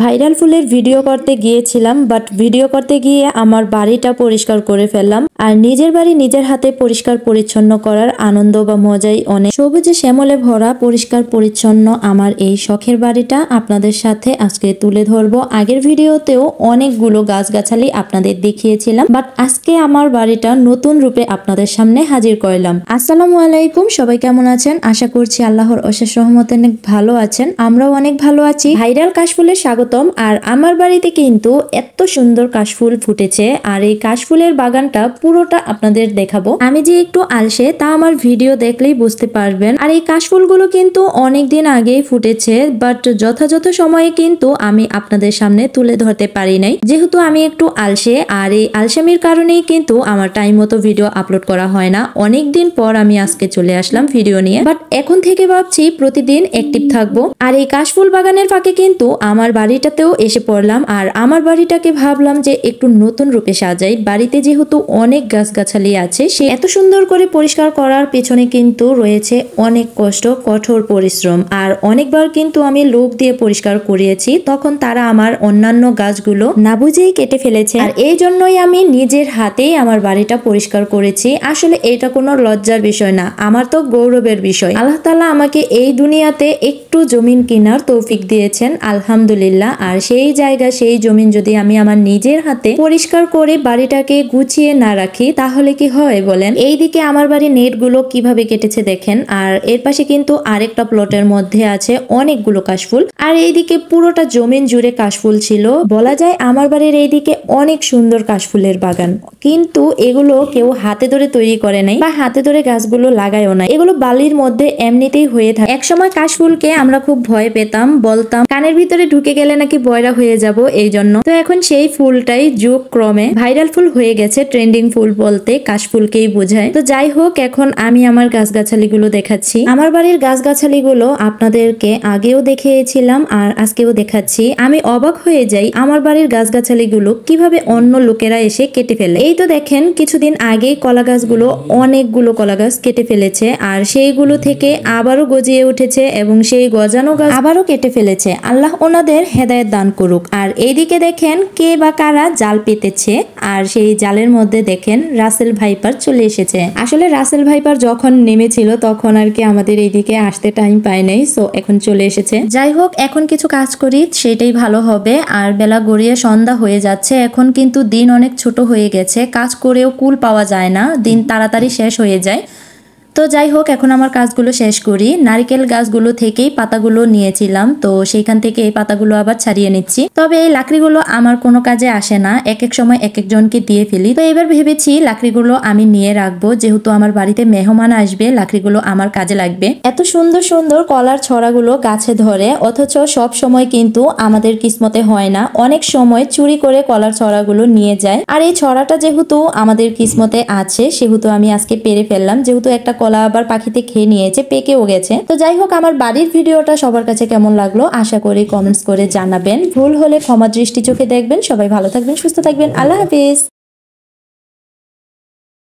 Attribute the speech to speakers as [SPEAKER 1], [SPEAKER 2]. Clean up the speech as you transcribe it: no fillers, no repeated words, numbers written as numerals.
[SPEAKER 1] Viral ফুলের video করতে গিয়েছিলাম, বাট ভিডিও করতে গিয়ে আমার বাড়িটা পরিষ্কার করে ফেললাম। আর নিজের বাড়ি নিজের হাতে পরিষ্কার পরিচ্ছন্ন করার আনন্দ বা মজাই অনেক। সবুজে শ্যামলে ভরা পরিষ্কার পরিচ্ছন্ন আমার এই শখের বাড়িটা আপনাদের সাথে আজকে তুলে ধরবো। আগের ভিডিওতেও অনেকগুলো গাছগাছালি আপনাদের দেখিয়েছিলাম, বাট আজকে আমার বাড়িটা নতুন রূপে আপনাদের সামনে হাজির করলাম। আসসালামু আলাইকুম, সবাই কেমন আছেন? আশা করছি আল্লাহর অশেষ রহমতে অনেক ভালো আছেন। আমরাও অনেক ভালো আছি। ভাইরাল কাশফুলের স্বাগতম। আর আমার বাড়িতে কিন্তু এত সুন্দর কাশফুল ফুটেছে, আর এই কাশফুলের বাগানটা পুরোটা আপনাদের দেখাবো। আমি যে একটু আলসে তা আমার ভিডিও দেখলেই বুঝতে পারবেন। আর এই কাশফুলগুলো কিন্তু অনেক দিন আগেই ফুটেছে, বাট যথাযথ সময়ে কিন্তু আমি আপনাদের সামনে তুলে ধরতে পারি নাই, যেহেতু আমি একটু আলসে। আর এই আলসেমির কারণেই কিন্তু আমার টাইম মতো ভিডিও আপলোড করা হয় না। অনেক দিন পর আমি আজকে চলে আসলাম ভিডিও নিয়ে, বাট এখন থেকে ভাবছি প্রতিদিন অ্যাক্টিভ থাকবো। আর এই কাশফুল বাগানের ফাঁকে কিন্তু আমার বাড়িটাতেও এসে পড়লাম। আর আমার বাড়িটাকে ভাবলাম যে একটু নতুন রূপে সাজাই। বাড়িতে যেহেতু অনেক গাছগাছালি আছে, সে এত সুন্দর করে পরিষ্কার করার পেছনে কিন্তু রয়েছে অনেক কষ্ট, কঠোর পরিশ্রম। আর অনেকবার কিন্তু আমি লোক দিয়ে পরিষ্কার করিয়েছি, তখন তারা আমার অন্যান্য গাছগুলো না বুঝেই কেটে ফেলেছে। আর এই জন্যই আমি নিজের হাতেই আমার বাড়িটা পরিষ্কার করেছি। আসলে এটা কোনো লজ্জার বিষয় না, আমার তো গৌরবের বিষয়। আল্লাহ তাআলা আমাকে এই দুনিয়াতে একটু জমিন কেনার তৌফিক দিয়েছেন, আলহামদুলিল্লাহ। আর সেই জায়গা, সেই জমিন যদি আমি আমার নিজের হাতে পরিষ্কার করে বাড়িটাকে গুছিয়ে না রাখি, তাহলে কি হয় বলেন? এইদিকে আমার বাড়ির নেটগুলো কিভাবে কেটেছে দেখেন। আর এর পাশে কিন্তু আরেকটা প্লটের মধ্যে আছে অনেকগুলো কাশফুল। আর এইদিকে পুরোটা জমিন জুড়ে কাশফুল ছিল। বলা যায় আমার বাড়ির এইদিকে অনেক সুন্দর কাশফুলের বাগান, কিন্তু এগুলো কেউ হাতে ধরে তৈরি করে নাই বা হাতে ধরে গাছগুলো লাগায়ও না। এগুলো বালির মধ্যে এমনিতেই হয়ে থাকে। একসময় কাশফুলকে আমরা খুব ভয় পেতাম, বলতাম কানের ভিতরে ঢুকে গেলে নাকি বয়রা হয়ে যাব, এই জন্য। তো এখন সেই ফুলটাই যুগ ক্রমে ভাইরাল ফুল হয়ে গেছে। ট্রেন্ডিং ফুল বলতে কাশফুলকেই বোঝায়। তো যাই হোক, এখন আমি আমার গাছগাছালি গুলো দেখাচ্ছি। আমার বাড়ির গাছগাছালি গুলো আপনাদেরকে আগেও দেখিয়েছিলাম আর আজকেও দেখাচ্ছি। আমি অবাক হয়ে যাই আমার বাড়ির গাছগাছালি গুলো কিভাবে অন্য লোকেরা এসে কেটে ফেলে। এই তো দেখেন, কিছুদিন আগেই কলা গাছগুলো, অনেকগুলো কলা গাছ কেটে ফেলেছে। আর সেইগুলো থেকে আবারও গজিয়ে উঠেছে এবং সেই গজানো গাছ আবারও কেটে ফেলেছে। আল্লাহ ওনাদের হেদায়েত দান করুক। আর এইদিকে দেখেন কে বা কারা জাল পেতেছে। আর সেই জালের মধ্যে দেখেন রাসেল ভাইপার চলে এসেছে। আসলে রাসেল ভাইপার যখন নেমেছিল তখন আর কি আমাদের এইদিকে আসতে টাইম পায় নাই, সো এখন চলে এসেছে। যাই হোক, এখন কিছু কাজ করি, সেটাই ভালো হবে। আর বেলা গড়িয়ে সন্ধ্যা হয়ে যাচ্ছে। এখন কিন্তু দিন অনেক ছোট হয়ে গেছে, কাজ করেও কুল পাওয়া যায় না, দিন তাড়াতাড়ি শেষ হয়ে যায়। তো যাই হোক, এখন আমার কাজগুলো শেষ করি। নারকেল গাছগুলো থেকেই পাতাগুলো নিয়েছিলাম, তো সেইখান থেকে এই পাতাগুলো আবার ছাড়িয়ে নিচ্ছি। তবে এই লাকড়িগুলো আমার কোনো কাজে আসে না, এক এক সময় এক একজনকে দিয়ে ফেলি। তো এবার ভেবেছি লাকড়িগুলো আমি নিয়ে রাখবো, যেহেতু আমার বাড়িতে মেহমান আসবে, লাকড়িগুলো আমার কাজে লাগবে। এত সুন্দর সুন্দর কলার ছড়াগুলো গাছে ধরে, অথচ সব সময় কিন্তু আমাদের কিসমতে হয় না। অনেক সময় চুরি করে কলার ছড়াগুলো নিয়ে যায়। আর এই ছড়াটা যেহেতু আমাদের কিসমতে আছে, সেহেতু আমি আজকে পেরে ফেললাম। যেহেতু একটা কলা আবার পাখিতে খেয়ে নিয়েছে, পেকেও গেছে। তো যাই হোক, আমার বাড়ির ভিডিওটা সবার কাছে কেমন লাগলো আশা করি কমেন্টস করে জানাবেন। ভুল হলে ক্ষমা দৃষ্টি চোখে দেখবেন। সবাই ভালো থাকবেন, সুস্থ থাকবেন। আল্লাহ হাফিজ।